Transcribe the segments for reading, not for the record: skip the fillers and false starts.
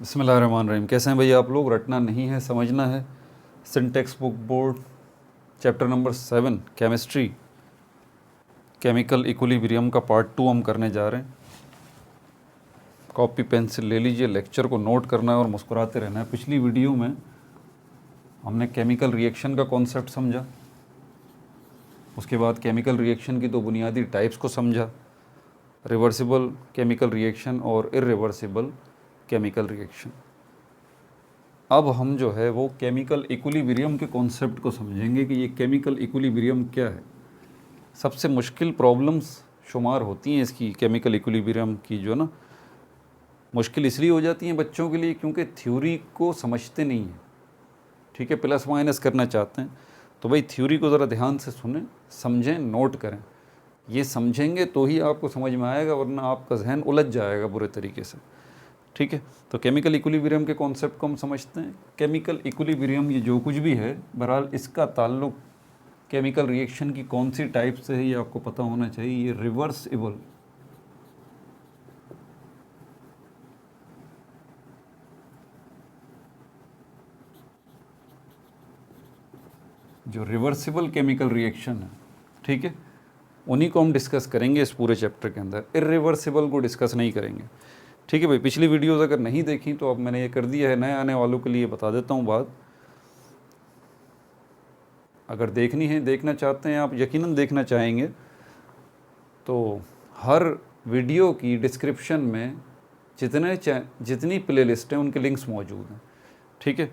बिस्मिल्लाहिर्रहमानिर्रहीम। कैसे हैं भैया आप लोग? रटना नहीं है, समझना है। Syntax book board chapter number 7 chemistry chemical equilibrium का पार्ट 2 हम करने जा रहे हैं। कॉपी पेंसिल ले लीजिए, लेक्चर को नोट करना है और मुस्कुराते रहना है। पिछली वीडियो में हमने केमिकल रिएक्शन का कॉन्सेप्ट समझा, उसके बाद केमिकल रिएक्शन की दो बुनियादी टाइप्स को समझा, रिवर्सिबल केमिकल रिएक्शन और इर्रिवर्सिबल केमिकल रिएक्शन। अब हम जो है वो केमिकल इक्विलिब्रियम के कॉन्सेप्ट को समझेंगे कि ये केमिकल इक्विलिब्रियम क्या है। सबसे मुश्किल प्रॉब्लम्स शुमार होती हैं इसकी, केमिकल इक्विलिब्रियम की जो ना मुश्किल इसलिए हो जाती हैं बच्चों के लिए क्योंकि थ्योरी को समझते नहीं हैं। ठीक है, प्लस माइनस करना चाहते हैं तो भाई थ्योरी को ज़रा ध्यान से सुनें, समझें, नोट करें। ये समझेंगे तो ही आपको समझ में आएगा, वरना आपका जहन उलझ जाएगा बुरे तरीके से। ठीक है, तो केमिकल इक्विलिब्रियम के कॉन्सेप्ट को हम समझते हैं। केमिकल इक्विलिब्रियम ये जो कुछ भी है, बहरहाल इसका ताल्लुक केमिकल रिएक्शन की कौन सी टाइप से है ये आपको पता होना चाहिए। ये रिवर्सिबल जो रिवर्सिबल केमिकल रिएक्शन है, ठीक है, उन्हीं को हम डिस्कस करेंगे इस पूरे चैप्टर के अंदर। इर्रिवर्सिबल को डिस्कस नहीं करेंगे। ठीक है भाई, पिछली वीडियोज़ अगर नहीं देखी तो अब मैंने ये कर दिया है, नए आने वालों के लिए बता देता हूँ बात। अगर देखनी है, देखना चाहते हैं आप, यकीनन देखना चाहेंगे, तो हर वीडियो की डिस्क्रिप्शन में जितनी प्ले लिस्ट हैं उनके लिंक्स मौजूद हैं। ठीक है,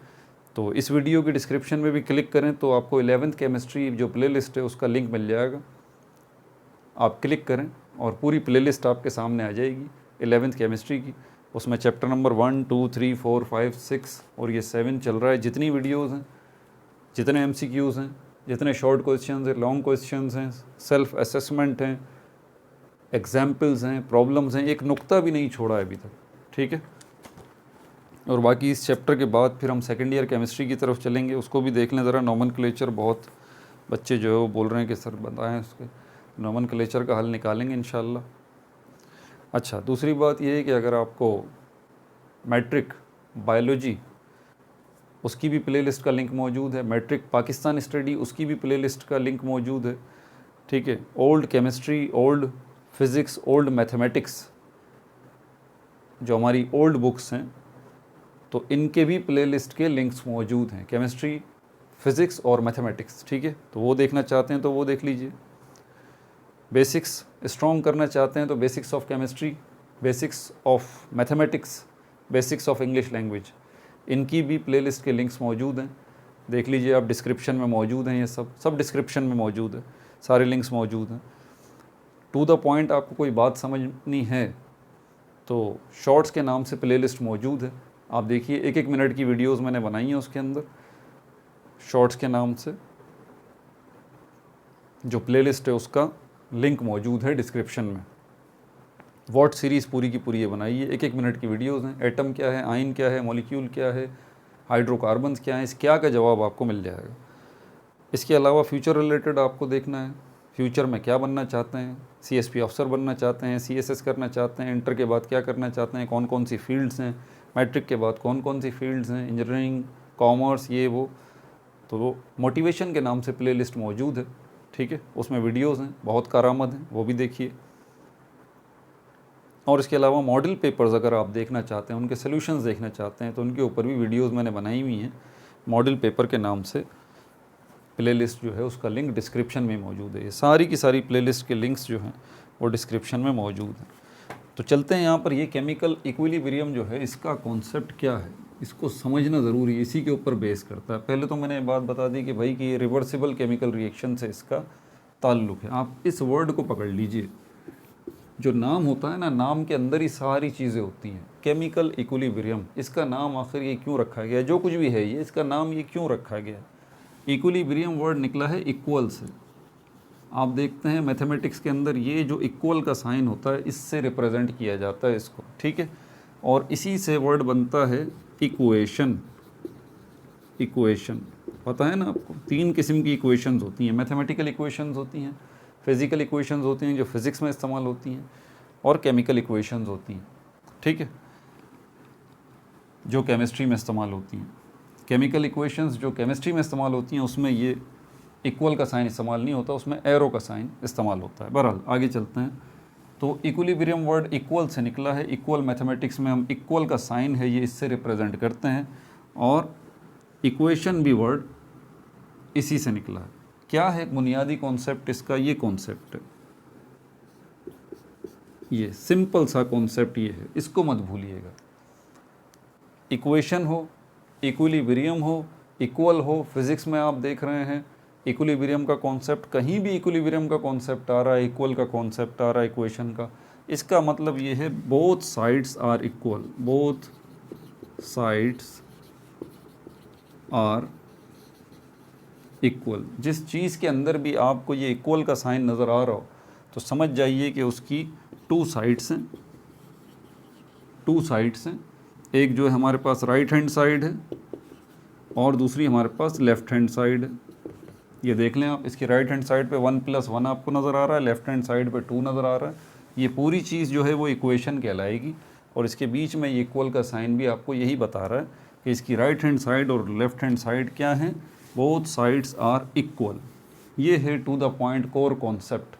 तो इस वीडियो की डिस्क्रिप्शन में भी क्लिक करें तो आपको 11th केमिस्ट्री जो प्ले लिस्ट है उसका लिंक मिल जाएगा। आप क्लिक करें और पूरी प्ले लिस्ट आपके सामने आ जाएगी 11th केमिस्ट्री की। उसमें चैप्टर नंबर 1, 2, 3, 4, 5, 6 और ये 7 चल रहा है। जितनी वीडियोज़ हैं, जितने MCQs हैं, जितने शॉर्ट क्वेश्चंस हैं, लॉन्ग क्वेश्चंस हैं, सेल्फ असेसमेंट हैं, एग्जाम्पल्स हैं, प्रॉब्लम्स हैं, एक नुक्ता भी नहीं छोड़ा है अभी तक। ठीक है, और बाकी इस चैप्टर के बाद फिर हम सेकेंड ईयर केमिस्ट्री की तरफ चलेंगे, उसको भी देख लें ज़रा। नोमेनक्लेचर बहुत बच्चे जो है वो बोल रहे हैं कि सर बताएं, उसके नोमेनक्लेचर का हल निकालेंगे इंशाल्लाह। अच्छा, दूसरी बात ये है कि अगर आपको मैट्रिक बायोलॉजी उसकी भी प्लेलिस्ट का लिंक मौजूद है, मैट्रिक पाकिस्तान स्टडी उसकी भी प्लेलिस्ट का लिंक मौजूद है। ठीक है, old chemistry, old physics, old mathematics जो हमारी ओल्ड बुक्स हैं, तो इनके भी प्लेलिस्ट के लिंक्स मौजूद हैं, केमिस्ट्री, फिज़िक्स और मैथमेटिक्स। ठीक है, तो वो देखना चाहते हैं तो वो देख लीजिए। बेसिक्स स्ट्रॉन्ग करना चाहते हैं तो basics of chemistry, basics of mathematics, basics of English language, इनकी भी प्लेलिस्ट के लिंक्स मौजूद हैं। देख लीजिए आप, डिस्क्रिप्शन में मौजूद हैं, ये सब डिस्क्रिप्शन में मौजूद है, सारे लिंक्स मौजूद हैं। टू द पॉइंट आपको कोई बात समझनी है तो शॉर्ट्स के नाम से प्लेलिस्ट मौजूद है। आप देखिए, 1-1 मिनट की वीडियोस मैंने बनाई हैं, उसके अंदर शॉर्ट्स के नाम से जो प्लेलिस्ट है उसका लिंक मौजूद है डिस्क्रिप्शन में। वॉट सीरीज़ पूरी की पूरी ये बनाई है, 1-1 मिनट की वीडियोस हैं। एटम क्या है, आयन क्या है, मॉलिक्यूल क्या है, हाइड्रोकार्बन्स क्या हैं, इस क्या का जवाब आपको मिल जाएगा। इसके अलावा फ्यूचर रिलेटेड आपको देखना है, फ्यूचर में क्या बनना चाहते हैं, CSP ऑफिसर बनना चाहते हैं, CSS करना चाहते हैं, इंटर के बाद क्या करना चाहते हैं, कौन कौन सी फील्ड्स हैं, मैट्रिक के बाद कौन कौन सी फील्ड्स हैं, इंजीनियरिंग, कॉमर्स, ये वो। तो वो मोटिवेशन के नाम से प्लेलिस्ट मौजूद है। ठीक है, उसमें वीडियोस हैं, बहुत कारामद हैं, वो भी देखिए। और इसके अलावा मॉडल पेपर्स अगर आप देखना चाहते हैं, उनके सॉल्यूशंस देखना चाहते हैं, तो उनके ऊपर भी वीडियोस मैंने बनाई हुई हैं। मॉडल पेपर के नाम से प्लेलिस्ट जो है उसका लिंक डिस्क्रिप्शन में मौजूद है। ये सारी की सारी प्लेलिस्ट के लिंक्स जो हैं वो डिस्क्रिप्शन में मौजूद हैं। तो चलते हैं यहाँ पर। ये केमिकल इक्विलिब्रियम जो है, इसका कॉन्सेप्ट क्या है, इसको समझना ज़रूरी है, इसी के ऊपर बेस करता है। पहले तो मैंने बात बता दी कि भाई कि ये रिवर्सिबल केमिकल रिएक्शन से इसका ताल्लुक़ है। आप इस वर्ड को पकड़ लीजिए, जो नाम होता है ना, नाम के अंदर ही सारी चीज़ें होती हैं। केमिकल इक्विलिब्रियम, इसका नाम आखिर ये क्यों रखा गया, जो कुछ भी है ये, इसका नाम ये क्यों रखा गया। इक्विलिब्रियम वर्ड निकला है इक्वल से। आप देखते हैं मैथमेटिक्स के अंदर ये जो इक्वल का साइन होता है, इससे रिप्रेजेंट किया जाता है इसको। ठीक है, और इसी से वर्ड बनता है इक्वेशन। इक्वेशन पता है ना आपको, 3 किस्म की इक्वेशंस होती हैं। मैथमेटिकल इक्वेशंस होती हैं, फिज़िकल इक्वेशंस होती हैं जो फिज़िक्स में इस्तेमाल होती हैं, और केमिकल इक्वेशंस होती हैं। ठीक है, जो केमिस्ट्री में इस्तेमाल होती हैं। केमिकल इक्वेशंस जो केमिस्ट्री में इस्तेमाल होती हैं उसमें ये इक्वल का साइन इस्तेमाल नहीं होता, उसमें एरो का साइन इस्तेमाल होता है। बहरहाल आगे चलते हैं। तो इक्विलिब्रियम वर्ड इक्वल से निकला है। इक्वल मैथमेटिक्स में हम इक्वल का साइन है ये इससे रिप्रेजेंट करते हैं, और इक्वेशन भी वर्ड इसी से निकला है। क्या है बुनियादी कॉन्सेप्ट इसका? ये कॉन्सेप्ट है, ये सिंपल सा कॉन्सेप्ट ये है, इसको मत भूलिएगा। इक्वेशन हो, इक्विलिब्रियम हो, इक्वल हो, फिज़िक्स में आप देख रहे हैं इक्विलिब्रियम का कॉन्सेप्ट, कहीं भी इक्विलिब्रियम का कॉन्सेप्ट आ रहा है, इक्वल का कॉन्सेप्ट आ रहा है इक्वेशन का, इसका मतलब ये है both sides are equal, both sides are equal. जिस चीज़ के अंदर भी आपको ये इक्वल का साइन नज़र आ रहा हो तो समझ जाइए कि उसकी टू साइड्स हैं, टू साइड्स हैं। एक जो है हमारे पास राइट हैंड साइड है और दूसरी हमारे पास लेफ़्ट हैंड साइड है। ये देख लें आप, इसकी राइट हैंड साइड पे 1+1 आपको नज़र आ रहा है, लेफ़्ट हैंड साइड पे 2 नज़र आ रहा है। ये पूरी चीज़ जो है वो इक्वेशन कहलाएगी, और इसके बीच में ये इक्वल का साइन भी आपको यही बता रहा है कि इसकी राइट हैंड साइड और लेफ़्ट हैंड साइड क्या हैं, बोथ साइड्स आर इक्वल। ये है to the point core concept.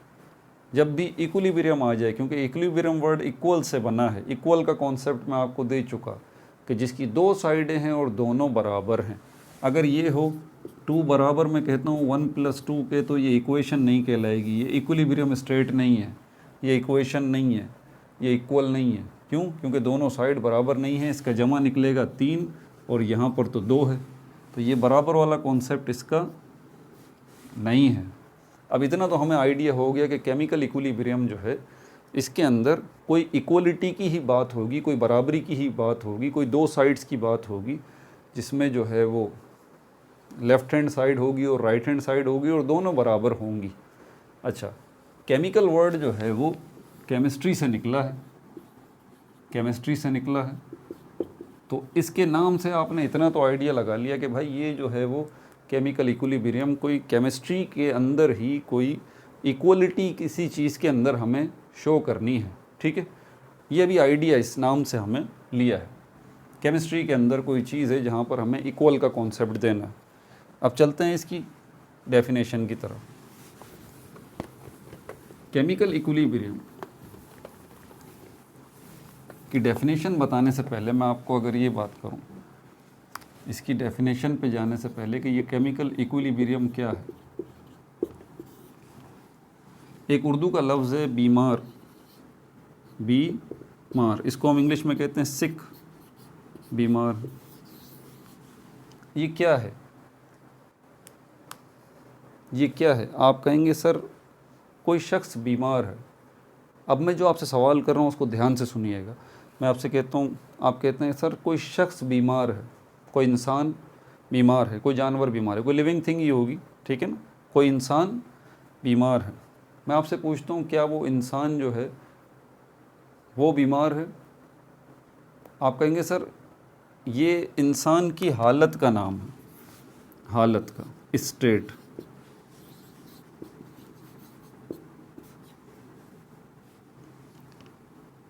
जब भी इक्विलिब्रियम आ जाए, क्योंकि इक्विलिब्रियम वर्ड इक्वल से बना है, इक्वल का कॉन्सेप्ट मैं आपको दे चुका कि जिसकी दो साइडें हैं और दोनों बराबर हैं। अगर ये हो 2 बराबर, मैं कहता हूँ 1+2 के, तो ये इक्वेशन नहीं कहलाएगी, ये इक्विलिब्रियम स्टेट नहीं है, ये इक्वेशन नहीं है, ये इक्वल नहीं है। क्यों? क्योंकि दोनों साइड बराबर नहीं है। इसका जमा निकलेगा 3 और यहाँ पर तो 2 है, तो ये बराबर वाला कॉन्सेप्ट इसका नहीं है। अब इतना तो हमें आइडिया हो गया कि केमिकल इक्विलिब्रियम जो है इसके अंदर कोई इक्वलिटी की ही बात होगी, कोई बराबरी की ही बात होगी, कोई दो साइड्स की बात होगी, जिसमें जो है वो लेफ़्ट हैंड साइड होगी और राइट हैंड साइड होगी और दोनों बराबर होंगी। अच्छा, केमिकल वर्ड जो है वो केमिस्ट्री से निकला है, केमिस्ट्री से निकला है। तो इसके नाम से आपने इतना तो आइडिया लगा लिया कि भाई ये जो है वो केमिकल इक्विलिब्रियम कोई केमिस्ट्री के अंदर ही कोई इक्वलिटी किसी चीज़ के अंदर हमें शो करनी है। ठीक है, ये भी आइडिया इस नाम से हमें लिया है। केमिस्ट्री के अंदर कोई चीज़ है जहाँ पर हमें इक्वल का कॉन्सेप्ट देना है। अब चलते हैं इसकी डेफिनेशन की तरफ। केमिकल इक्विलिब्रियम की डेफिनेशन बताने से पहले मैं आपको अगर ये बात करूं, इसकी डेफिनेशन पे जाने से पहले कि ये केमिकल इक्विलिब्रियम क्या है। एक उर्दू का लफ्ज़ है बीमार, बीमार, इसको हम इंग्लिश में कहते हैं सिक, बीमार। ये क्या है? ये क्या है? आप कहेंगे सर कोई शख्स बीमार है। अब मैं जो आपसे सवाल कर रहा हूँ उसको ध्यान से सुनिएगा। मैं आपसे कहता हूँ, आप कहते हैं सर कोई शख्स बीमार है, कोई इंसान बीमार है, कोई जानवर बीमार है, कोई लिविंग थिंग ही होगी, ठीक है ना, कोई इंसान बीमार है। मैं आपसे पूछता हूँ क्या वो इंसान जो है वो बीमार है? आप कहेंगे सर ये इंसान की हालत का नाम है, हालत का, स्टेट।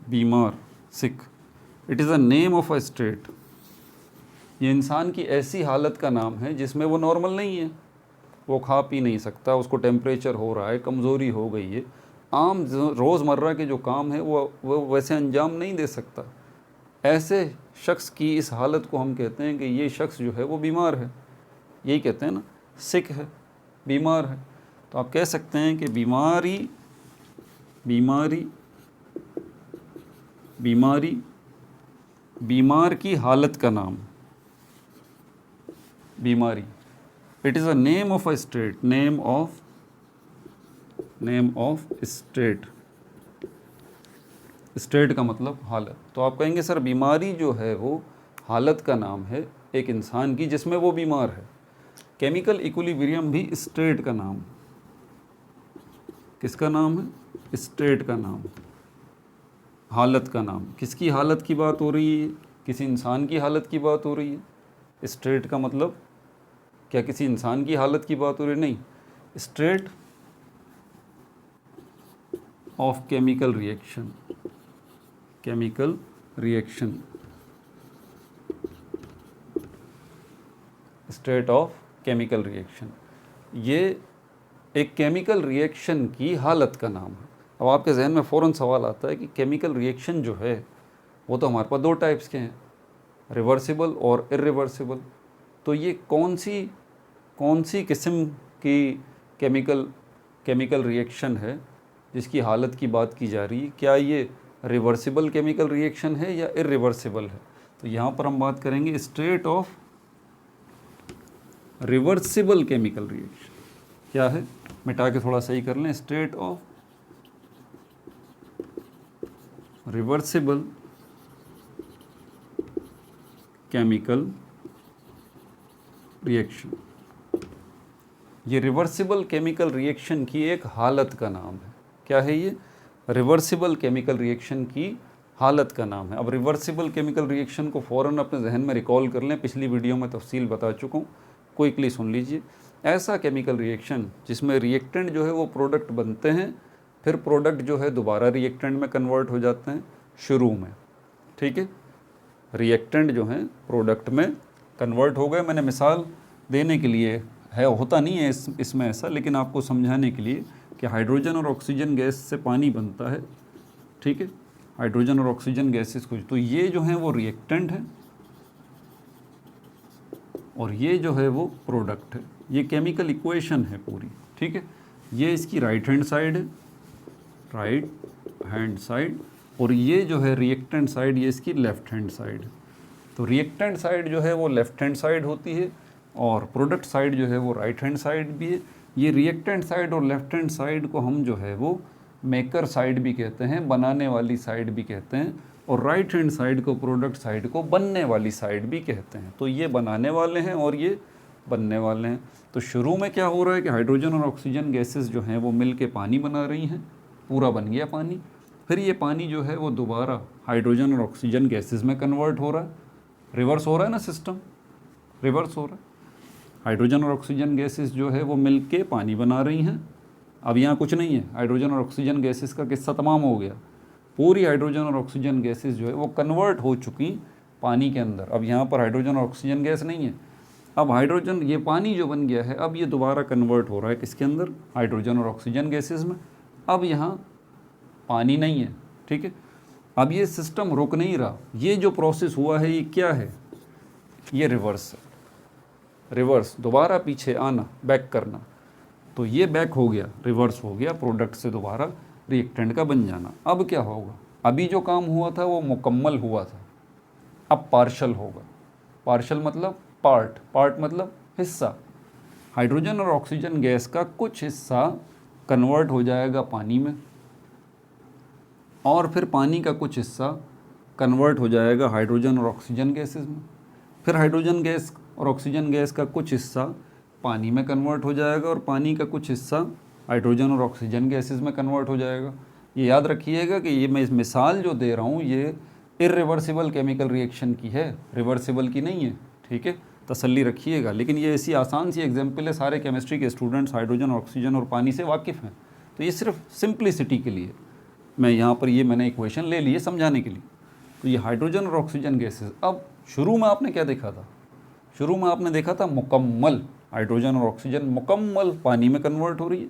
बीमार, sick, it is a name of a state. ये इंसान की ऐसी हालत का नाम है जिसमें वो नॉर्मल नहीं है, वो खा पी नहीं सकता, उसको टेम्परेचर हो रहा है, कमज़ोरी हो गई है, आम रोज़मर्रा के जो काम है वो वैसे अंजाम नहीं दे सकता। ऐसे शख्स की इस हालत को हम कहते हैं कि ये शख्स जो है वो बीमार है। यही कहते हैं ना, सिक है, बीमार है। तो आप कह सकते हैं कि बीमारी, बीमारी, बीमारी, बीमार की हालत का नाम, बीमारी। It is a name of a state, name of state. State का मतलब हालत। तो आप कहेंगे सर बीमारी जो है वो हालत का नाम है एक इंसान की जिसमें वो बीमार है। केमिकल इक्विलिब्रियम भी स्टेट का नाम, किसका नाम है? स्टेट का नाम, हालत का नाम। किसकी हालत की बात हो रही है? किसी इंसान की हालत की बात हो रही है। स्टेट का मतलब क्या किसी इंसान की हालत की बात हो रही है? नहीं, state of chemical reaction, chemical reaction. State of chemical reaction, ये एक केमिकल रिएक्शन की हालत का नाम है। अब आपके जहन में फ़ौरन सवाल आता है कि केमिकल रिएक्शन जो है वो तो हमारे पास दो टाइप्स के हैं, रिवर्सिबल और इरिवर्सिबल। तो ये कौन सी किस्म की केमिकल रिएक्शन है जिसकी हालत की बात की जा रही है? क्या ये रिवर्सिबल केमिकल रिएक्शन है या इरिवर्सिबल है? तो यहाँ पर हम बात करेंगे state of reversible chemical reaction. क्या है, मिटा के थोड़ा सही कर लें, state of reversible chemical reaction. ये रिवर्सिबल केमिकल रिएक्शन की एक हालत का नाम है। क्या है ये? रिवर्सिबल केमिकल रिएक्शन की हालत का नाम है। अब रिवर्सिबल केमिकल रिएक्शन को फ़ौरन अपने जहन में रिकॉल कर लें, पिछली वीडियो में तफसील बता चुका हूँ, क्विकली सुन लीजिए। ऐसा केमिकल रिएक्शन जिसमें रिएक्टेंट जो है वो प्रोडक्ट बनते हैं, फिर प्रोडक्ट जो है दोबारा रिएक्टेंट में कन्वर्ट हो जाते हैं शुरू में। ठीक है, रिएक्टेंट जो हैं प्रोडक्ट में कन्वर्ट हो गए। मैंने मिसाल देने के लिए है, होता नहीं है इसमें ऐसा, लेकिन आपको समझाने के लिए कि हाइड्रोजन और ऑक्सीजन गैस से पानी बनता है। ठीक है, हाइड्रोजन और ऑक्सीजन गैसेस कुछ, तो ये जो हैं वो रिएक्टेंट है और ये जो है वो प्रोडक्ट है। ये केमिकल इक्वेशन है पूरी। ठीक है, ये इसकी राइट हैंड साइड है, राइट हैंड साइड, और ये जो है रिएक्टेंट साइड, ये इसकी लेफ्ट हैंड साइड है। तो रिएक्टेंट साइड जो है वो लेफ्ट हैंड साइड होती है और प्रोडक्ट साइड जो है वो राइट हैंड साइड भी है। ये रिएक्टेंट साइड और लेफ्ट हैंड साइड को हम जो है वो मेकर साइड भी कहते हैं, बनाने वाली साइड भी कहते हैं, और राइट हैंड साइड को, प्रोडक्ट साइड को बनने वाली साइड भी कहते हैं। तो ये बनाने वाले हैं और ये बनने वाले हैं। तो शुरू में क्या हो रहा है कि हाइड्रोजन और ऑक्सीजन गैसेस जो हैं वो मिल के पानी बना रही हैं, पूरा बन गया पानी। फिर ये पानी जो है वो दोबारा हाइड्रोजन और ऑक्सीजन गैसेस में कन्वर्ट हो रहा है, रिवर्स हो रहा है ना सिस्टम, रिवर्स हो रहा है। हाइड्रोजन और ऑक्सीजन गैसेस जो है वो मिल के पानी बना रही हैं। अब यहाँ कुछ नहीं है, हाइड्रोजन और ऑक्सीजन गैसेस का किस्सा तमाम हो गया। पूरी हाइड्रोजन और ऑक्सीजन गैसेस जो है वो कन्वर्ट हो चुकी पानी के अंदर। अब यहाँ पर हाइड्रोजन और ऑक्सीजन गैस नहीं है। अब हाइड्रोजन, ये पानी जो बन गया है, अब ये दोबारा कन्वर्ट हो रहा है किसके अंदर? हाइड्रोजन और ऑक्सीजन गैसेस में। अब यहाँ पानी नहीं है। ठीक है, अब ये सिस्टम रुक नहीं रहा। ये जो प्रोसेस हुआ है ये क्या है? ये रिवर्स है। रिवर्स, दोबारा पीछे आना, बैक करना। तो ये बैक हो गया, रिवर्स हो गया, प्रोडक्ट से दोबारा रिएक्टेंट का बन जाना। अब क्या होगा? अभी जो काम हुआ था वो मुकम्मल हुआ था, अब पार्शल होगा। पार्शल मतलब पार्ट, पार्ट मतलब हिस्सा। हाइड्रोजन और ऑक्सीजन गैस का कुछ हिस्सा कन्वर्ट हो जाएगा पानी में, और फिर पानी का कुछ हिस्सा कन्वर्ट हो जाएगा हाइड्रोजन और ऑक्सीजन गैसेस में। फिर हाइड्रोजन गैस और ऑक्सीजन गैस का कुछ हिस्सा पानी में कन्वर्ट हो जाएगा और पानी का कुछ हिस्सा हाइड्रोजन और ऑक्सीजन गैसेस में कन्वर्ट हो जाएगा। ये याद रखिएगा कि ये मैं इस मिसाल जो दे रहा हूँ ये इरिवर्सिबल केमिकल रिएक्शन की है, रिवर्सिबल की नहीं है। ठीक है, तसल्ली रखिएगा। लेकिन ये ऐसी आसान सी एग्जाम्पल है, सारे केमिस्ट्री के स्टूडेंट्स हाइड्रोजन, ऑक्सीजन और पानी से वाकिफ़ हैं। तो ये सिर्फ सिंप्लिसिटी के लिए मैं यहाँ पर ये मैंने इक्वेशन ले ली है समझाने के लिए। तो ये हाइड्रोजन और ऑक्सीजन गैसेस, अब शुरू में आपने क्या देखा था? शुरू में आपने देखा था मुकम्मल हाइड्रोजन और ऑक्सीजन मुकम्मल पानी में कन्वर्ट हो रही है,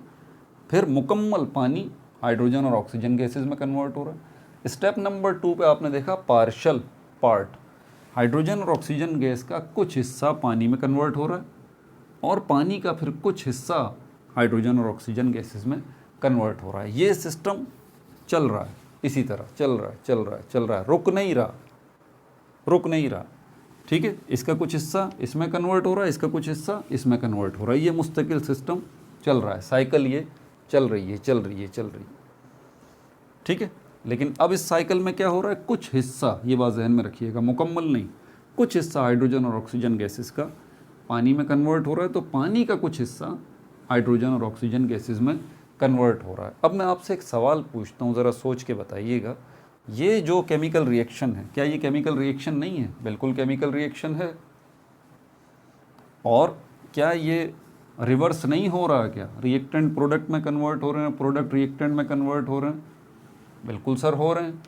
फिर मुकम्मल पानी हाइड्रोजन और ऑक्सीजन गैसेस में कन्वर्ट हो रहा है। स्टेप नंबर 2 पे आपने देखा पार्शल, पार्ट, हाइड्रोजन और ऑक्सीजन गैस का कुछ हिस्सा पानी में कन्वर्ट हो रहा है और पानी का फिर कुछ हिस्सा हाइड्रोजन और ऑक्सीजन गैसेस में कन्वर्ट हो रहा है। ये सिस्टम चल रहा है, इसी तरह चल रहा है, चल रहा है, चल रहा है, रुक नहीं रहा, रुक नहीं रहा। ठीक है, इसका कुछ हिस्सा इसमें कन्वर्ट हो रहा है, इसका कुछ हिस्सा इसमें कन्वर्ट हो रहा है। ये मुस्तकिल सिस्टम चल रहा है, साइकिल ये चल रही है, चल रही है, चल रही है। ठीक है, लेकिन अब इस साइकिल में क्या हो रहा है? कुछ हिस्सा, ये बात ज़हन में रखिएगा, मुकम्मल नहीं, कुछ हिस्सा हाइड्रोजन और ऑक्सीजन गैसेस का पानी में कन्वर्ट हो रहा है, तो पानी का कुछ हिस्सा हाइड्रोजन और ऑक्सीजन गैसेस में कन्वर्ट हो रहा है। अब मैं आपसे एक सवाल पूछता हूँ, ज़रा सोच के बताइएगा, ये जो केमिकल रिएक्शन है, क्या ये केमिकल रिएक्शन नहीं है? बिल्कुल केमिकल रिएक्शन है। और क्या ये रिवर्स नहीं हो रहा? क्या रिएक्टेंट प्रोडक्ट में कन्वर्ट हो रहे हैं, प्रोडक्ट रिएक्टेंट में कन्वर्ट हो रहे हैं? बिल्कुल सर, हो रहे हैं।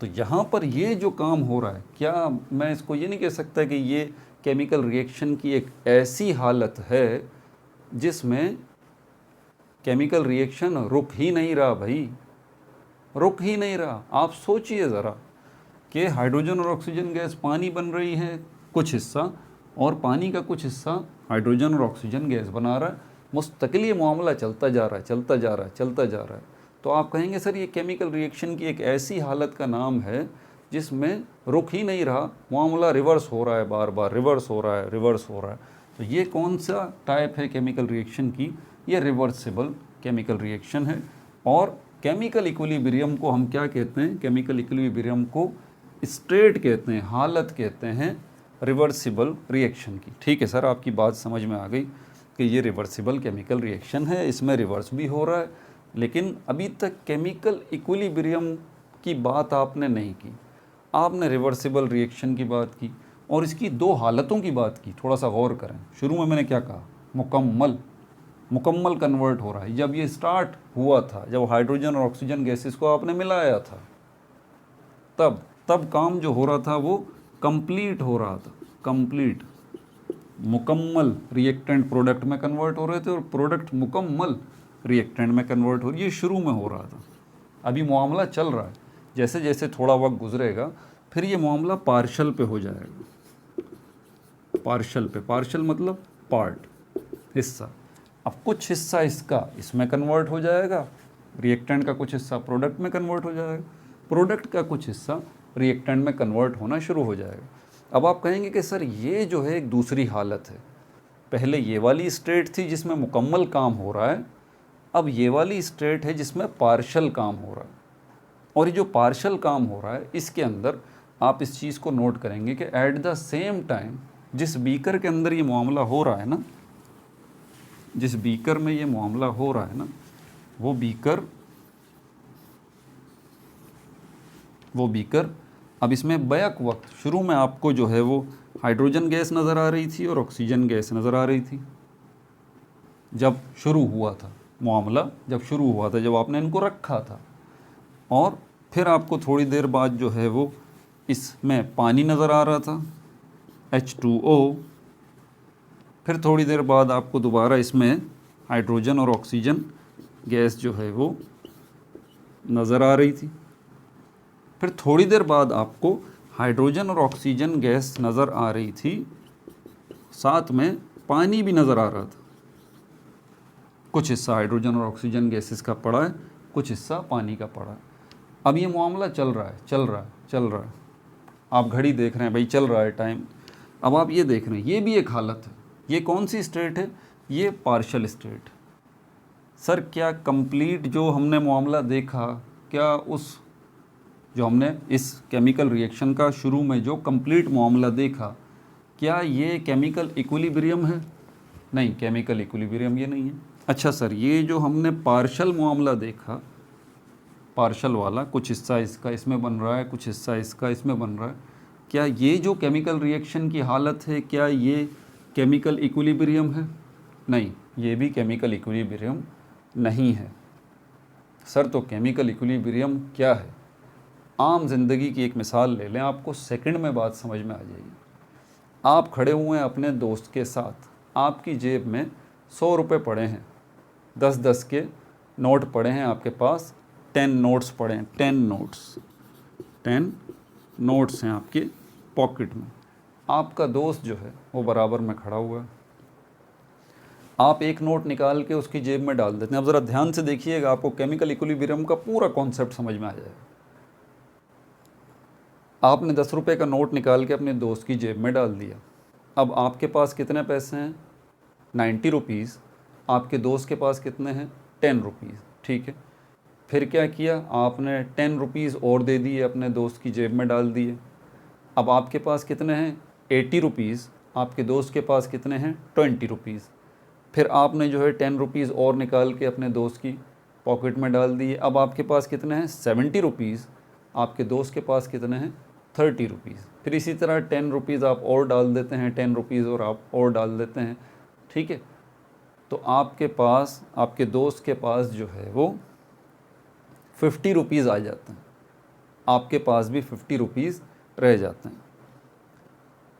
तो यहाँ पर ये जो काम हो रहा है, क्या मैं इसको ये नहीं कह सकता कि ये केमिकल रिएक्शन की एक ऐसी हालत है जिसमें केमिकल रिएक्शन रुक ही नहीं रहा भाई, रुक ही नहीं रहा। आप सोचिए ज़रा कि हाइड्रोजन और ऑक्सीजन गैस पानी बन रही है कुछ हिस्सा, और पानी का कुछ हिस्सा हाइड्रोजन और ऑक्सीजन गैस बना रहा है, मुस्तकिल ये मामला चलता जा रहा है, चलता जा रहा है, चलता जा रहा है। तो आप कहेंगे सर ये केमिकल रिएक्शन की एक ऐसी हालत का नाम है जिसमें रुक ही नहीं रहा, मामला रिवर्स हो रहा है, बार बार रिवर्स हो रहा है, रिवर्स हो रहा है। तो ये कौन सा टाइप है केमिकल रिएक्शन की? ये रिवर्सिबल केमिकल रिएक्शन है। और केमिकल इक्विलिब्रियम को हम क्या कहते हैं? केमिकल इक्विलिब्रियम को स्टेट कहते हैं, हालत कहते हैं रिवर्सिबल रिएक्शन की। ठीक है सर, आपकी बात समझ में आ गई कि ये रिवर्सिबल केमिकल रिएक्शन है, इसमें रिवर्स भी हो रहा है। लेकिन अभी तक केमिकल इक्विलिब्रियम की बात आपने नहीं की, आपने रिवर्सिबल रिएक्शन की बात की और इसकी दो हालतों की बात की। थोड़ा सा गौर करें, शुरू में मैंने क्या कहा? मुकम्मल कन्वर्ट हो रहा है। जब ये स्टार्ट हुआ था, जब हाइड्रोजन और ऑक्सीजन गैसेस को आपने मिलाया था, तब काम जो हो रहा था वो कंप्लीट हो रहा था, कंप्लीट मुकम्मल रिएक्टेंट प्रोडक्ट में कन्वर्ट हो रहे थे और प्रोडक्ट मुकम्मल रिएक्टेंट में कन्वर्ट हो रही, ये शुरू में हो रहा था। अभी मामला चल रहा है, जैसे जैसे थोड़ा वक्त गुजरेगा फिर ये मामला पार्शल पे हो जाएगा। पार्शल पे, पार्शल मतलब पार्ट, हिस्सा। अब कुछ हिस्सा इसका इसमें कन्वर्ट हो जाएगा, रिएक्टेंट का कुछ हिस्सा प्रोडक्ट में कन्वर्ट हो जाएगा, प्रोडक्ट का कुछ हिस्सा रिएक्टेंट में कन्वर्ट होना शुरू हो जाएगा। अब आप कहेंगे कि सर ये जो है एक दूसरी हालत है, पहले ये वाली स्टेट थी जिसमें मुकम्मल काम हो रहा है, अब ये वाली स्टेट है जिसमें पार्शल काम हो रहा है। और ये जो पार्शल काम हो रहा है इसके अंदर आप इस चीज़ को नोट करेंगे कि एट द सेम टाइम जिस बीकर के अंदर ये मामला हो रहा है ना, जिस बीकर में ये मामला हो रहा है ना, वो बीकर अब इसमें बैक वक्त शुरू में आपको जो है वो हाइड्रोजन गैस नज़र आ रही थी और ऑक्सीजन गैस नज़र आ रही थी। जब शुरू हुआ था मामला, जब शुरू हुआ था, जब आपने इनको रखा था, और फिर आपको थोड़ी देर बाद जो है वो इसमें पानी नज़र आ रहा था H2O, फिर थोड़ी देर बाद आपको दोबारा इसमें हाइड्रोजन और ऑक्सीजन गैस जो है वो नज़र आ रही थी, फिर थोड़ी देर बाद आपको हाइड्रोजन और ऑक्सीजन गैस नज़र आ रही थी, साथ में पानी भी नज़र आ रहा था। कुछ हिस्सा हाइड्रोजन और ऑक्सीजन गैसेस का पड़ा है, कुछ हिस्सा पानी का पड़ा है। अब ये मामला चल रहा है, चल रहा है, चल रहा है। आप घड़ी देख रहे हैं भाई, चल रहा है टाइम। अब आप ये देख रहे हैं, ये भी एक हालत है। ये कौन सी स्टेट है? ये पार्शल स्टेट। सर क्या कंप्लीट जो हमने मामला देखा, क्या उस जो हमने इस केमिकल रिएक्शन का शुरू में जो कंप्लीट मामला देखा, क्या ये केमिकल इक्विलिब्रियम है? नहीं, केमिकल इक्विलिब्रियम ये नहीं है। अच्छा सर, ये जो हमने पार्शल मामला देखा, पार्शल वाला, कुछ हिस्सा इसका इसमें बन रहा है, कुछ हिस्सा इसका इसमें बन रहा है, क्या ये जो केमिकल रिएक्शन की हालत है, क्या ये केमिकल इक्विलिब्रियम है? नहीं, ये भी केमिकल इक्विलिब्रियम नहीं है। सर तो केमिकल इक्विलिब्रियम क्या है? आम जिंदगी की एक मिसाल ले लें, आपको सेकंड में बात समझ में आ जाएगी। आप खड़े हुए हैं अपने दोस्त के साथ, आपकी जेब में 100 रुपये पड़े हैं, 10-10 के नोट पड़े हैं आपके पास, 10 नोट्स पड़े हैं, 10 नोट्स हैं आपके पॉकेट में। आपका दोस्त जो है वो बराबर में खड़ा हुआ है, आप एक नोट निकाल के उसकी जेब में डाल देते हैं। अब ज़रा ध्यान से देखिएगा, आपको केमिकल इक्विलिब्रियम का पूरा कॉन्सेप्ट समझ में आ जाएगा। आपने 10 रुपये का नोट निकाल के अपने दोस्त की जेब में डाल दिया। अब आपके पास कितने पैसे हैं? 90 रुपीज़। आपके दोस्त के पास कितने हैं? 10 रुपीज़। ठीक है, फिर क्या किया आपने? 10 रुपीज़ और दे दिए, अपने दोस्त की जेब में डाल दिए। अब आपके पास कितने हैं? 80 रुपीज़। आपके दोस्त के पास कितने हैं? 20 रुपीज़। फिर आपने जो है 10 रुपीज़ और निकाल के अपने दोस्त की पॉकेट में डाल दिए। अब आपके पास कितने हैं? 70 रुपीज़। आपके दोस्त के पास कितने हैं? 30 रुपीज़। फिर इसी तरह 10 रुपीज़ आप और डाल देते हैं, 10 रुपीज़ और आप और डाल देते हैं। ठीक है, तो आपके पास, आपके दोस्त के पास जो है वो 50 रुपीज़ आ जाते हैं, आपके पास भी 50 रुपीज़ रह जाते हैं।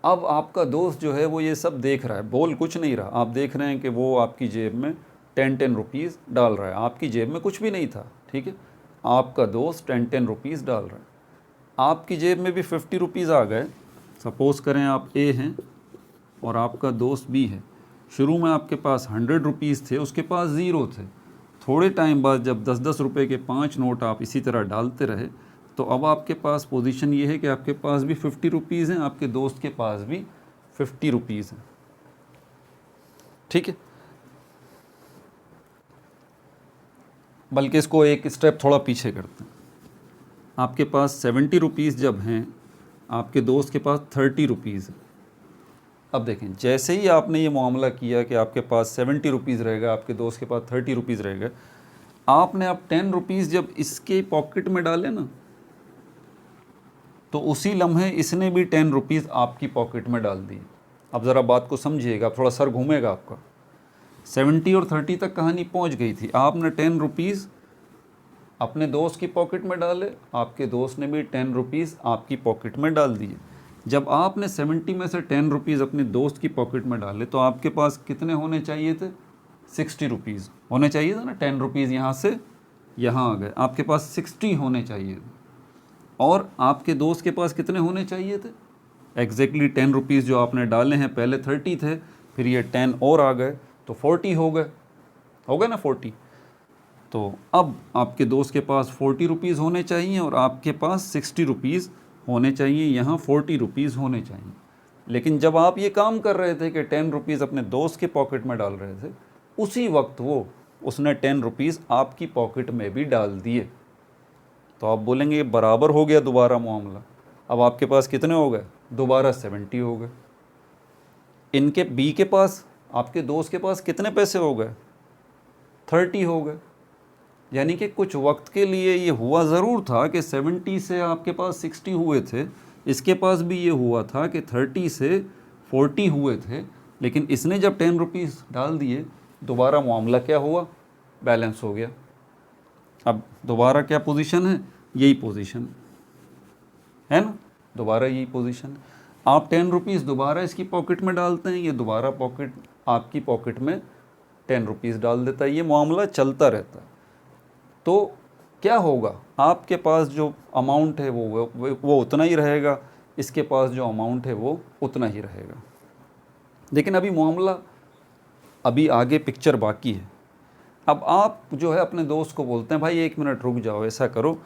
अब आपका दोस्त जो है वो ये सब देख रहा है, बोल कुछ नहीं रहा, आप देख रहे हैं कि वो आपकी जेब में 10 रुपीज़ डाल रहा है, आपकी जेब में कुछ भी नहीं था, ठीक है, आपका दोस्त 10 रुपीज़ डाल रहा है, आपकी जेब में भी 50 रुपीज़ आ गए। सपोज़ करें आप ए हैं और आपका दोस्त बी है। शुरू में आपके पास 100 रुपीज़ थे, उसके पास ज़ीरो थे। थोड़े टाइम बाद जब 10-10 रुपए के 5 नोट आप इसी तरह डालते रहे, तो अब आपके पास पोजीशन ये है कि आपके पास भी 50 रुपीज़ हैं, आपके दोस्त के पास भी 50 रुपीज़ हैं, ठीक है। बल्कि इसको एक स्टेप थोड़ा पीछे करते हैं। आपके पास 70 रुपीज़ जब हैं, आपके दोस्त के पास 30 रुपीज़ है। अब देखें, जैसे ही आपने ये मामला किया कि आपके पास 70 रुपीज़ रहेगा, आपके दोस्त के पास 30 रुपीज़ रहेगा, आपने अब 10 रुपीज़ जब इसके पॉकेट में डाले ना, तो उसी लम्हे इसने भी 10 रुपीज़ आपकी पॉकेट में डाल दिए। अब ज़रा बात को समझिएगा, थोड़ा सर घूमेगा आपका। 70 और 30 तक कहानी पहुंच गई थी, आपने 10 रुपीज़ अपने दोस्त की पॉकेट में डाले, आपके दोस्त ने भी 10 रुपीज़ आपकी पॉकेट में डाल दिए। जब आपने 70 में से 10 रुपीज़ अपने दोस्त की पॉकेट में डाले, तो आपके पास कितने होने चाहिए थे? 60 रुपीज़ होने चाहिए था ना। 10 रुपीज़ यहाँ से यहाँ आ गए, आपके पास 60 होने चाहिए थे। और आपके दोस्त के पास कितने होने चाहिए थे? एग्जैक्टली 10 रुपीज़ जो आपने डाले हैं, पहले 30 थे, फिर ये 10 और आ गए, तो 40 हो गए ना 40। तो अब आपके दोस्त के पास 40 रुपीज़ होने चाहिए और आपके पास 60 रुपीज़ होने चाहिए, यहाँ 40 रुपीज़ होने चाहिए। लेकिन जब आप ये काम कर रहे थे कि 10 रुपीज़ अपने दोस्त के पॉकेट में डाल रहे थे, उसी वक्त उसने 10 रुपीज़ आपकी पॉकेट में भी डाल दिए। तो आप बोलेंगे ये बराबर हो गया दोबारा मामला। अब आपके पास कितने हो गए? दोबारा 70 हो गए। इनके बी के पास, आपके दोस्त के पास कितने पैसे हो गए? 30 हो गए। यानी कि कुछ वक्त के लिए ये हुआ ज़रूर था कि 70 से आपके पास 60 हुए थे, इसके पास भी ये हुआ था कि 30 से 40 हुए थे, लेकिन इसने जब 10 रुपीज़ डाल दिए, दोबारा मामला क्या हुआ? बैलेंस हो गया। अब दोबारा क्या पोजीशन है? यही पोजीशन है ना, दोबारा यही पोजीशन है। आप 10 रुपीज़ दोबारा इसकी पॉकेट में डालते हैं, ये दोबारा आपकी पॉकेट में 10 रुपीज़ डाल देता है, ये मामला चलता रहता है। तो क्या होगा? आपके पास जो अमाउंट है वो उतना ही रहेगा, इसके पास जो अमाउंट है वो उतना ही रहेगा। लेकिन अभी मामला, अभी आगे पिक्चर बाकी है। अब आप जो है अपने दोस्त को बोलते हैं, भाई 1 मिनट रुक जाओ, ऐसा करो,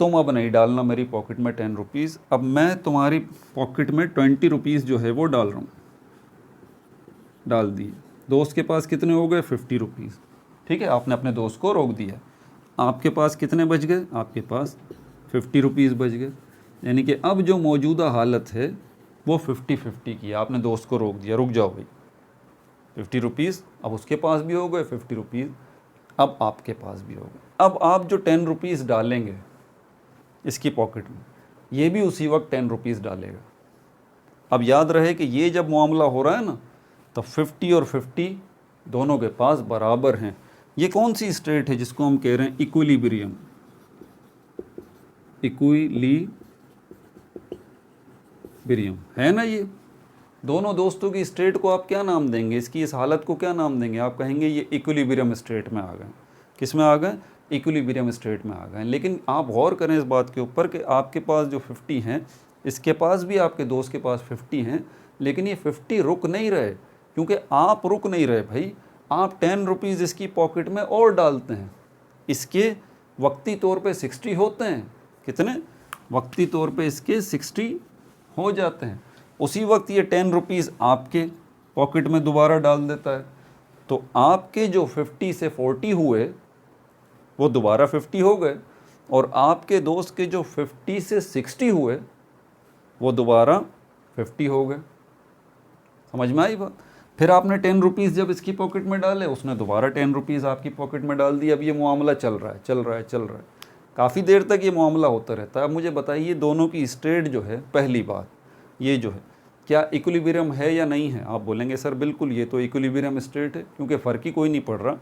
तुम अब नहीं डालना मेरी पॉकेट में 10 रुपीज़, अब मैं तुम्हारी पॉकेट में 20 रुपीज़ जो है वो डाल रहा हूँ। डाल दिए। दोस्त के पास कितने हो गए? 50 रुपीज़। ठीक है, आपने अपने दोस्त को रोक दिया। आपके पास कितने बच गए? आपके पास 50 रुपीज़ बच गए। यानी कि अब जो मौजूदा हालत है वो 50-50 की। आपने दोस्त को रोक दिया, रुक जाओ भाई, 50 रुपीज़ अब उसके पास भी हो गए, 50 रुपीज़ अब आपके पास भी हो गए। अब आप जो 10 रुपीज़ डालेंगे इसकी पॉकेट में, ये भी उसी वक्त 10 रुपीज़ डालेगा। अब याद रहे कि ये जब मामला हो रहा है ना, तो 50 और 50 दोनों के पास बराबर हैं। ये कौन सी स्टेट है जिसको हम कह रहे हैं इक्विलिब्रियम? इक्विलिब्रियम है ना। ये दोनों दोस्तों की स्टेट को आप क्या नाम देंगे? इसकी इस हालत को क्या नाम देंगे? आप कहेंगे ये इक्विलिब्रियम स्टेट में आ गए। किस में आ गए? इक्विलिब्रियम स्टेट में आ गए। लेकिन आप गौर करें इस बात के ऊपर कि आपके पास जो 50 हैं, इसके पास भी आपके दोस्त के पास 50 हैं, लेकिन ये 50 रुक नहीं रहे, क्योंकि आप रुक नहीं रहे भाई। आप 10 रुपीज़ इसकी पॉकेट में और डालते हैं। इसके वक्ती तौर पे 60 होते हैं। कितने? वक्ती तौर पे इसके 60 हो जाते हैं। उसी वक्त ये 10 रुपीज़ आपके पॉकेट में दोबारा डाल देता है। तो आपके जो 50 से 40 हुए वो दोबारा 50 हो गए, और आपके दोस्त के जो 50 से 60 हुए वो दोबारा 50 हो गए। समझ में आई बात? फिर आपने 10 रुपीज़ जब इसकी पॉकेट में डाले, उसने दोबारा 10 रुपीज़ आपकी पॉकेट में डाल दिया। अब ये मामला चल रहा है। काफ़ी देर तक ये मामला होता रहता है। अब मुझे बताइए, दोनों की स्टेट जो है, पहली बात ये जो है, क्या इक्विलिब्रियम है या नहीं है? आप बोलेंगे सर बिल्कुल ये तो इक्विलिब्रियम स्टेट है, क्योंकि फ़र्क ही कोई नहीं पड़ रहा।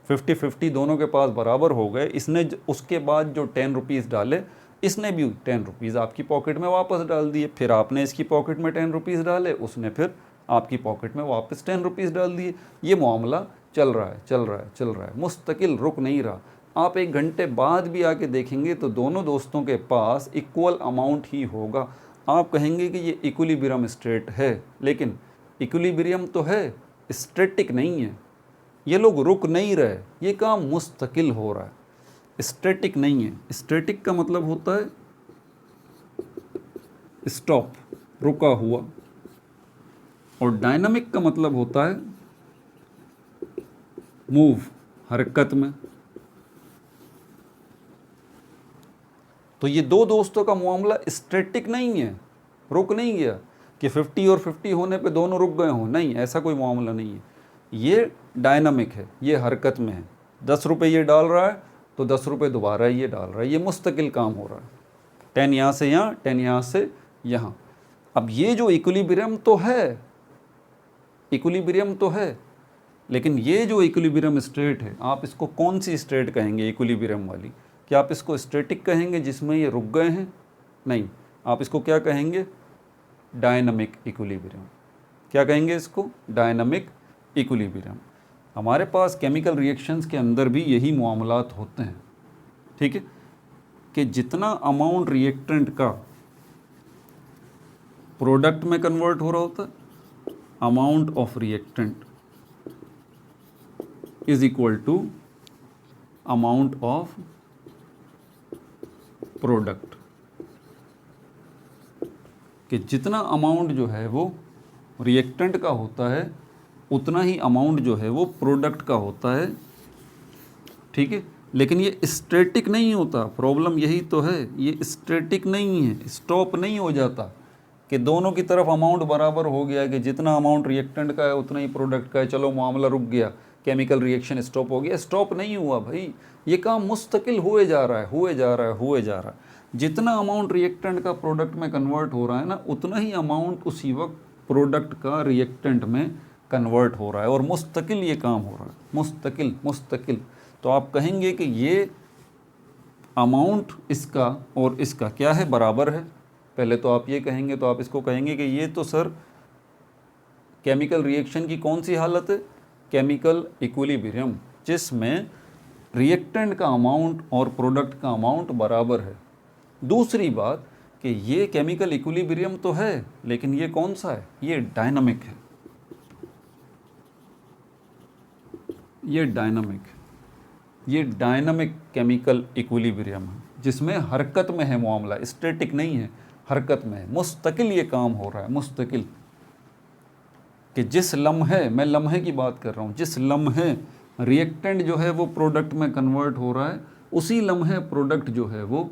50-50 दोनों के पास बराबर हो गए। इसने उसके बाद जो 10 रुपीज़ डाले, इसने भी 10 रुपीज़ आपकी पॉकेट में वापस डाल दिए, फिर आपने इसकी पॉकेट में 10 रुपीज़ डाले, उसने फिर आपकी पॉकेट में वापस 10 रुपीज़ डाल दिए। ये मामला चल रहा है, चल रहा है, चल रहा है, मुस्तकिल, रुक नहीं रहा। आप 1 घंटे बाद भी आके देखेंगे तो दोनों दोस्तों के पास इक्वल अमाउंट ही होगा। आप कहेंगे कि ये इक्विलिब्रियम स्टेट है, लेकिन इक्विलिब्रियम तो है, स्टैटिक नहीं है। ये लोग रुक नहीं रहे, ये काम मुस्तकिल हो रहा है, स्टैटिक नहीं है। स्टैटिक का मतलब होता है स्टॉप, रुका हुआ, और डायनामिक का मतलब होता है मूव, हरकत में। तो ये दो दोस्तों का मामला स्टैटिक नहीं है, रुक नहीं गया कि 50 और 50 होने पे दोनों रुक गए हों, नहीं, ऐसा कोई मामला नहीं है। ये डायनामिक है, ये हरकत में है। 10 रुपये ये डाल रहा है तो 10 रुपये दोबारा ये डाल रहा है, ये मुस्तकिल काम हो रहा है। 10 यहाँ से यहाँ, 10 यहाँ से यहाँ। अब ये जो इक्विलिब्रियम तो है, इक्विलिब्रियम तो है, लेकिन ये जो इक्विलिब्रियम स्टेट है, आप इसको कौन सी स्टेट कहेंगे इक्विलिब्रियम वाली? क्या आप इसको स्टैटिक कहेंगे जिसमें ये रुक गए हैं? नहीं, आप इसको क्या कहेंगे? Dynamic equilibrium. क्या कहेंगे इसको? Dynamic equilibrium. हमारे पास केमिकल रिएक्शंस के अंदर भी यही मामलात होते हैं, ठीक है, कि जितना अमाउंट रिएक्टेंट का प्रोडक्ट में कन्वर्ट हो रहा होता है, amount of reactant is equal to amount of product, कि जितना अमाउंट जो है वो रिएक्टेंट का होता है, उतना ही अमाउंट जो है वो प्रोडक्ट का होता है, ठीक है। लेकिन ये स्टैटिक नहीं होता, प्रॉब्लम यही तो है, ये स्टैटिक नहीं है, स्टॉप नहीं हो जाता कि दोनों की तरफ अमाउंट बराबर हो गया कि जितना अमाउंट रिएक्टेंट का है उतना ही प्रोडक्ट का है, चलो मामला रुक गया, केमिकल रिएक्शन स्टॉप हो गया। स्टॉप नहीं हुआ भाई, ये काम मुस्तकिल हुए जा रहा है, हुए जा रहा है, हुए जा रहा है। जितना अमाउंट रिएक्टेंट का प्रोडक्ट में कन्वर्ट हो रहा है ना, उतना ही अमाउंट उसी वक्त प्रोडक्ट का रिएक्टेंट में कन्वर्ट हो रहा है, और मुस्तकिल ये काम हो रहा है, मुस्तकिल मुस्तकिल। तो आप कहेंगे कि ये अमाउंट इसका और इसका क्या है? बराबर है। पहले तो आप ये कहेंगे, तो आप इसको कहेंगे कि ये तो सर केमिकल रिएक्शन की कौन सी हालत है? केमिकल इक्विलिब्रियम, जिसमें रिएक्टेंट का अमाउंट और प्रोडक्ट का अमाउंट बराबर है। दूसरी बात कि ये केमिकल इक्विलिब्रियम तो है, लेकिन ये कौन सा है? ये डायनामिक है, ये डायनामिक है, ये डायनामिक केमिकल इक्विलिब्रियम है, जिसमें हरकत में है मामला, स्टैटिक नहीं है, हरकत में है, मुस्तकिल ये काम हो रहा है, मुस्तकिल। कि जिस लम्हे, मैं लम्हे की बात कर रहा हूँ, जिस लम्हे रिएक्टेंट जो है वो प्रोडक्ट में कन्वर्ट हो रहा है, उसी लम्हे प्रोडक्ट जो है वो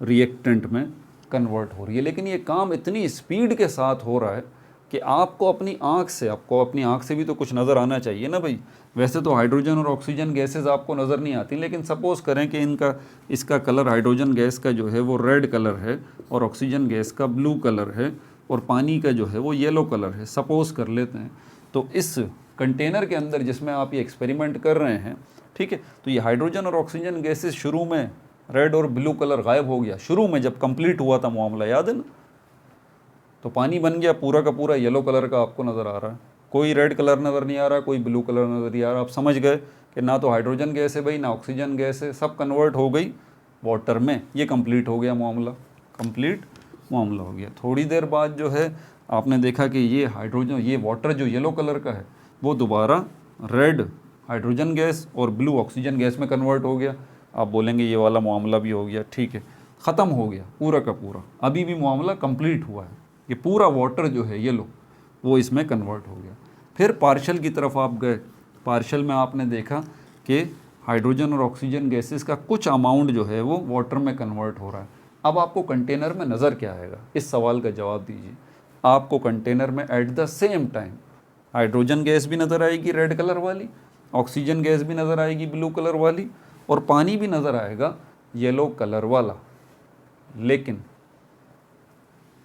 रिएक्टेंट में कन्वर्ट हो रही है। लेकिन ये काम इतनी स्पीड के साथ हो रहा है कि आपको अपनी आँख से भी तो कुछ नज़र आना चाहिए ना भाई। वैसे तो हाइड्रोजन और ऑक्सीजन गैसेस आपको नज़र नहीं आती, लेकिन सपोज़ करें कि इसका कलर हाइड्रोजन गैस का जो है वो रेड कलर है और ऑक्सीजन गैस का ब्लू कलर है और पानी का जो है वो येलो कलर है, सपोज़ कर लेते हैं। तो इस कंटेनर के अंदर जिसमें आप ये एक्सपेरिमेंट कर रहे हैं, ठीक है, तो ये हाइड्रोजन और ऑक्सीजन गैसेस शुरू में रेड और ब्लू कलर गायब हो गया, शुरू में जब कंप्लीट हुआ था मामला, याद है ना? तो पानी बन गया पूरा का पूरा येलो कलर का, आपको नज़र आ रहा है, कोई रेड कलर नज़र नहीं आ रहा, कोई ब्लू कलर नज़र नहीं आ रहा। आप समझ गए कि ना तो हाइड्रोजन गैस है भाई, ना ऑक्सीजन गैस है, सब कन्वर्ट हो गई वाटर में। ये कंप्लीट हो गया मामला, कंप्लीट मामला हो गया। थोड़ी देर बाद जो है आपने देखा कि ये हाइड्रोजन, ये वाटर जो येलो कलर का है वो दोबारा रेड हाइड्रोजन गैस और ब्लू ऑक्सीजन गैस में कन्वर्ट हो गया। आप बोलेंगे ये वाला मामला भी हो गया, ठीक है, ख़त्म हो गया पूरा का पूरा। अभी भी मामला कंप्लीट हुआ है, ये पूरा वाटर जो है येलो वो इसमें कन्वर्ट हो गया। फिर पार्शल की तरफ आप गए, पार्शल में आपने देखा कि हाइड्रोजन और ऑक्सीजन गैसेस का कुछ अमाउंट जो है वो वाटर में कन्वर्ट हो रहा है। अब आपको कंटेनर में नज़र क्या आएगा? इस सवाल का जवाब दीजिए। आपको कंटेनर में at the same time hydrogen gas भी नज़र आएगी रेड कलर वाली, ऑक्सीजन गैस भी नज़र आएगी ब्लू कलर वाली, और पानी भी नज़र आएगा येलो कलर वाला। लेकिन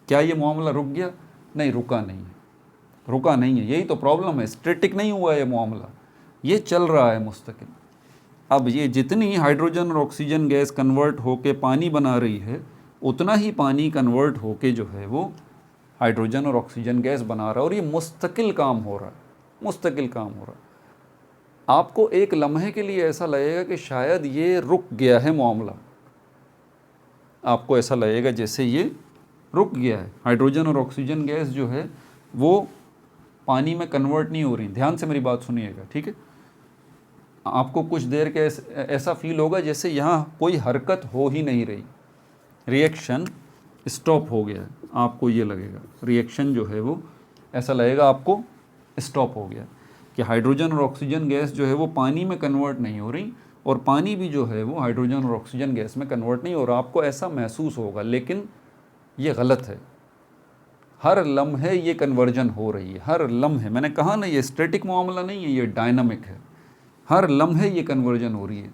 क्या ये मामला रुक गया? नहीं, रुका नहीं है, रुका नहीं है। यही तो प्रॉब्लम है, स्टैटिक नहीं हुआ ये मामला, ये चल रहा है मुस्तकिल। अब ये जितनी हाइड्रोजन और ऑक्सीजन गैस कन्वर्ट होके पानी बना रही है, उतना ही पानी कन्वर्ट होके जो है वो हाइड्रोजन और ऑक्सीजन गैस बना रहा है, और ये मुस्तकिल काम हो रहा है, मुस्तकिल काम हो रहा है। आपको एक लम्हे के लिए ऐसा लगेगा कि शायद ये रुक गया है मामला, आपको ऐसा लगेगा जैसे ये रुक गया है, हाइड्रोजन और ऑक्सीजन गैस जो है वो पानी में कन्वर्ट नहीं हो रही। ध्यान से मेरी बात सुनिएगा, ठीक है। आपको कुछ देर के ऐसा फील होगा जैसे यहाँ कोई हरकत हो ही नहीं रही, रिएक्शन स्टॉप हो गया है, आपको ये लगेगा, रिएक्शन जो है वो ऐसा लगेगा आपको स्टॉप हो गया, कि हाइड्रोजन और ऑक्सीजन गैस जो है वो पानी में कन्वर्ट नहीं हो रही, और पानी भी जो है वो हाइड्रोजन और ऑक्सीजन गैस में कन्वर्ट नहीं हो रहा। आपको ऐसा महसूस होगा, लेकिन ये गलत है। हर लम्हे ये कन्वर्जन हो रही है, हर लम्हे। मैंने कहा ना, ये स्टैटिक मामला नहीं है, ये डायनामिक है। हर लम्हे ये कन्वर्जन हो रही है,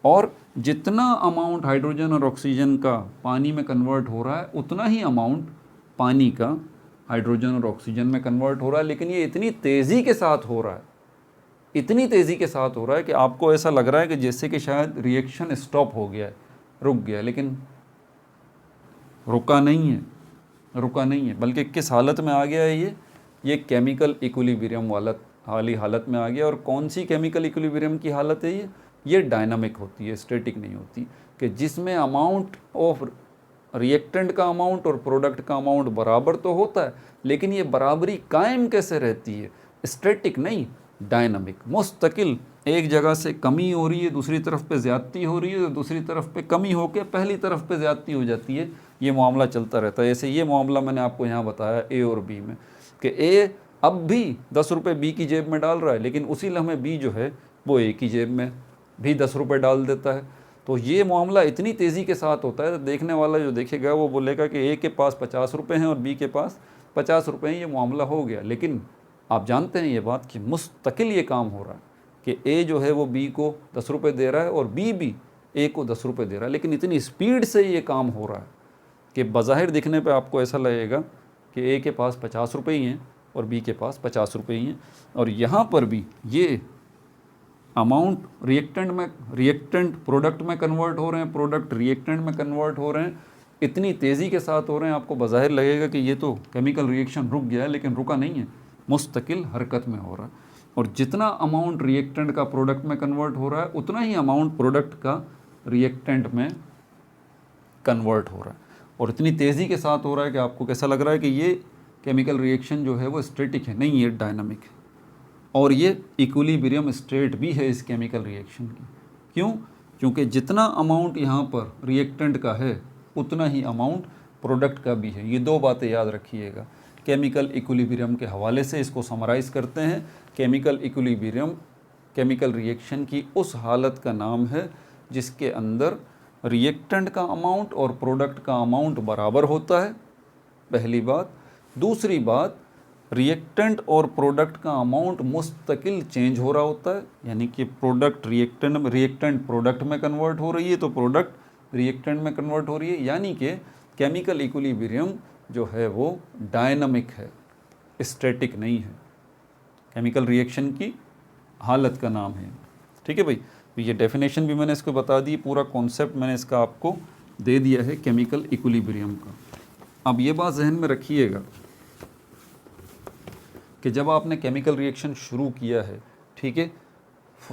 और जितना अमाउंट हाइड्रोजन और ऑक्सीजन का पानी में कन्वर्ट हो रहा है, उतना ही अमाउंट पानी का हाइड्रोजन और ऑक्सीजन में कन्वर्ट हो रहा है। लेकिन ये इतनी तेज़ी के साथ हो रहा है, इतनी तेज़ी के साथ हो रहा है कि आपको ऐसा लग रहा है कि जैसे कि शायद रिएक्शन स्टॉप हो गया है, रुक गया है, लेकिन रुका नहीं है, रुका नहीं है, बल्कि किस हालत में आ गया है ये केमिकल इक्विलिब्रियम वाली हालत में आ गया। और कौन सी केमिकल इक्विलिब्रियम की हालत है ये डायनामिक होती है, स्टैटिक नहीं होती, कि जिसमें अमाउंट ऑफ रिएक्टेंट का अमाउंट और प्रोडक्ट का अमाउंट बराबर तो होता है, लेकिन ये बराबरी कायम कैसे रहती है, स्टैटिक नहीं, डायनामिक, मुस्तकिल। एक जगह से कमी हो रही है, दूसरी तरफ पे ज़्यादती हो रही है, दूसरी तरफ पे कमी होकर पहली तरफ पे ज़्यादती हो जाती है। ये मामला चलता रहता है। जैसे ये मामला मैंने आपको यहाँ बताया ए और बी में, कि ए अब भी 10 रुपये बी की जेब में डाल रहा है, लेकिन उसी लम्हे बी जो है वो ए की जेब में भी 10 रुपये डाल देता है। तो ये मामला इतनी तेज़ी के साथ होता है, तो देखने वाला जो देखेगा वो बोलेगा कि ए के पास 50 रुपये हैं और बी के पास 50 रुपये हैं, ये मामला हो गया। लेकिन आप जानते हैं ये बात कि मुस्तकिल ये काम हो रहा है, कि ए जो है वो बी को 10 रुपये दे रहा है और बी भी ए को 10 रुपये दे रहा है, लेकिन इतनी स्पीड से ये काम हो रहा है कि बज़ाहिर दिखने पे आपको ऐसा लगेगा कि ए के पास 50 रुपये ही हैं और बी के पास 50 रुपये ही हैं। और यहाँ पर भी ये अमाउंट रिएक्टेंट प्रोडक्ट में कन्वर्ट हो रहे हैं, प्रोडक्ट रिएक्टेंट में कन्वर्ट हो रहे हैं, इतनी तेज़ी के साथ हो रहे हैं, आपको बज़ाहिर लगेगा कि ये तो केमिकल रिएक्शन रुक गया है, लेकिन रुका नहीं है, मुस्तकिल हरकत में हो रहा है। और जितना अमाउंट रिएक्टेंट का प्रोडक्ट में कन्वर्ट हो रहा है, उतना ही अमाउंट प्रोडक्ट का रिएक्टेंट में कन्वर्ट हो रहा है, और इतनी तेज़ी के साथ हो रहा है कि आपको कैसा लग रहा है कि ये केमिकल रिएक्शन जो है वो स्टैटिक है, नहीं, ये डायनामिक है। और ये इक्विलिब्रियम स्टेट भी है इस केमिकल रिएक्शन की। क्यों? क्योंकि जितना अमाउंट यहाँ पर रिएक्टेंट का है, उतना ही अमाउंट प्रोडक्ट का भी है। ये दो बातें याद रखिएगा। केमिकल इक्विलिब्रियम के हवाले से इसको समराइज़ करते हैं। केमिकल इक्विलिब्रियम केमिकल रिएक्शन की उस हालत का नाम है जिसके अंदर रिएक्टेंट का अमाउंट और प्रोडक्ट का अमाउंट बराबर होता है, पहली बात। दूसरी बात, रिएक्टेंट और प्रोडक्ट का अमाउंट मुस्तकिल चेंज हो रहा होता है, यानी कि रिएक्टेंट प्रोडक्ट में कन्वर्ट हो रही है तो प्रोडक्ट रिएक्टेंट में कन्वर्ट हो रही है, यानी कि केमिकल इक्विलिब्रियम जो है वो डायनामिक है, स्टैटिक नहीं है। केमिकल रिएक्शन की हालत का नाम है, ठीक है भाई। तो ये डेफिनेशन भी मैंने इसको बता दी, पूरा कॉन्सेप्ट मैंने इसका आपको दे दिया है केमिकल इक्विलिब्रियम का। अब ये बात जहन में रखिएगा कि जब आपने केमिकल रिएक्शन शुरू किया है, ठीक है,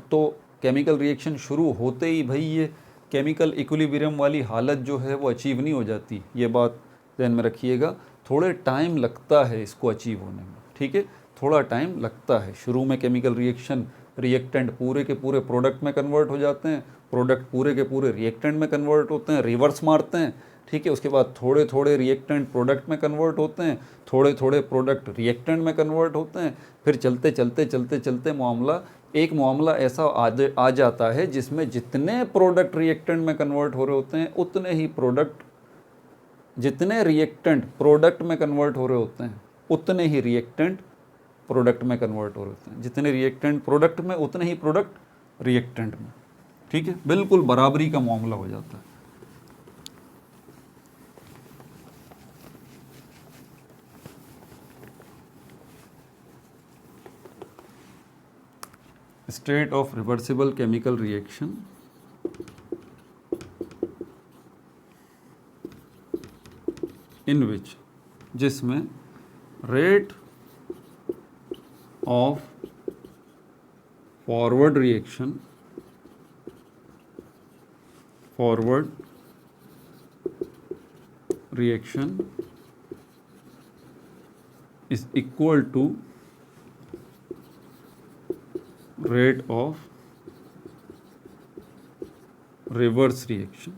तो केमिकल रिएक्शन शुरू होते ही भाई ये केमिकल इक्विलिब्रियम वाली हालत जो है वो अचीव नहीं हो जाती। ये बात ध्यान में रखिएगा, थोड़े टाइम लगता है इसको अचीव होने में, ठीक है, थोड़ा टाइम लगता है। शुरू में केमिकल रिएक्शन रिएक्टेंट पूरे के पूरे प्रोडक्ट में कन्वर्ट हो जाते हैं, प्रोडक्ट पूरे के पूरे रिएक्टेंट में कन्वर्ट होते हैं, रिवर्स मारते हैं, ठीक है। उसके बाद थोड़े थोड़े रिएक्टेंट प्रोडक्ट में कन्वर्ट होते हैं, थोड़े थोड़े प्रोडक्ट रिएक्टेंट में कन्वर्ट होते हैं, फिर चलते चलते चलते चलते एक मामला ऐसा आ जाता है जिसमें जितने प्रोडक्ट रिएक्टेंट में कन्वर्ट हो रहे होते हैं उतने ही जितने रिएक्टेंट प्रोडक्ट में कन्वर्ट हो रहे होते हैं उतने ही रिएक्टेंट प्रोडक्ट में कन्वर्ट हो रहे होते हैं, जितने रिएक्टेंट प्रोडक्ट में उतने ही प्रोडक्ट रिएक्टेंट में, ठीक है, बिल्कुल बराबरी का मामला हो जाता है। State of reversible chemical reaction in which, जिसमें rate of forward reaction is equal to rate of reverse reaction.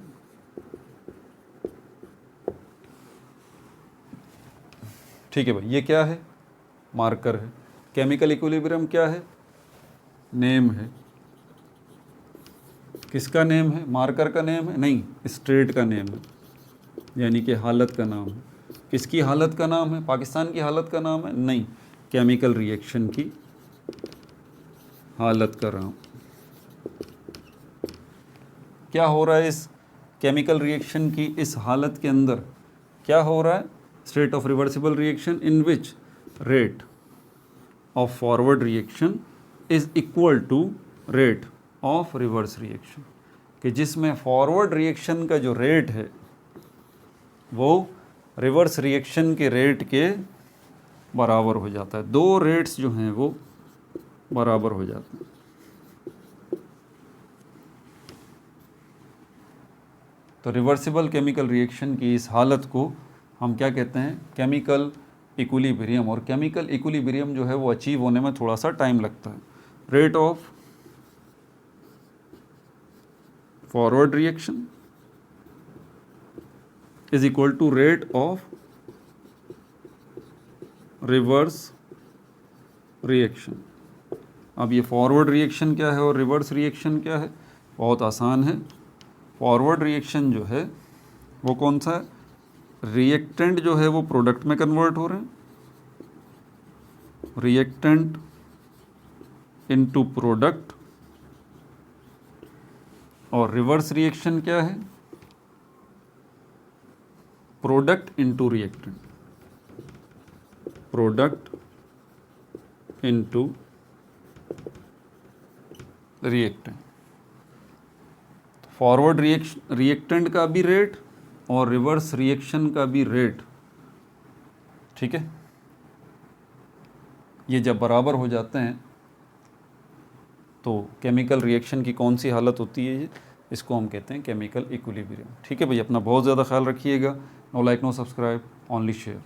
ठीक है भाई, ये क्या है? मार्कर है। केमिकल इक्विलिब्रियम क्या है? नेम है। किसका नेम है? मार्कर का नेम है? नहीं, स्टेट का नेम है, यानी कि हालत का नाम है। किसकी हालत का नाम है? पाकिस्तान की हालत का नाम है? नहीं, केमिकल रिएक्शन की हालत का नाम। क्या हो रहा है इस केमिकल रिएक्शन की इस हालत के अंदर? क्या हो रहा है? State of reversible reaction in which rate of forward reaction is equal to rate of reverse reaction, कि जिसमें फॉरवर्ड रिएक्शन का जो रेट है वो रिवर्स रिएक्शन के रेट के बराबर हो जाता है। दो रेट्स जो हैं वो बराबर हो जाते हैं। तो रिवर्सिबल केमिकल रिएक्शन की इस हालत को हम क्या कहते हैं? Chemical equilibrium. और केमिकल इक्विलिब्रियम जो है वो अचीव होने में थोड़ा सा टाइम लगता है। Rate of forward reaction is equal to rate of reverse reaction. अब ये फॉरवर्ड रिएक्शन क्या है और रिवर्स रिएक्शन क्या है? बहुत आसान है। फॉरवर्ड रिएक्शन जो है वो कौन सा है? रिएक्टेंट जो है वो प्रोडक्ट में कन्वर्ट हो रहे हैं, रिएक्टेंट इनटू प्रोडक्ट। और रिवर्स रिएक्शन क्या है? Product into reactant, product into reactant. Forward reactant का भी रेट और रिवर्स रिएक्शन का भी रेट, ठीक है, ये जब बराबर हो जाते हैं तो केमिकल रिएक्शन की कौन सी हालत होती है? ये इसको हम कहते हैं केमिकल इक्विलिब्रियम। ठीक है भाई, अपना बहुत ज़्यादा ख्याल रखिएगा। No like no subscribe, only share.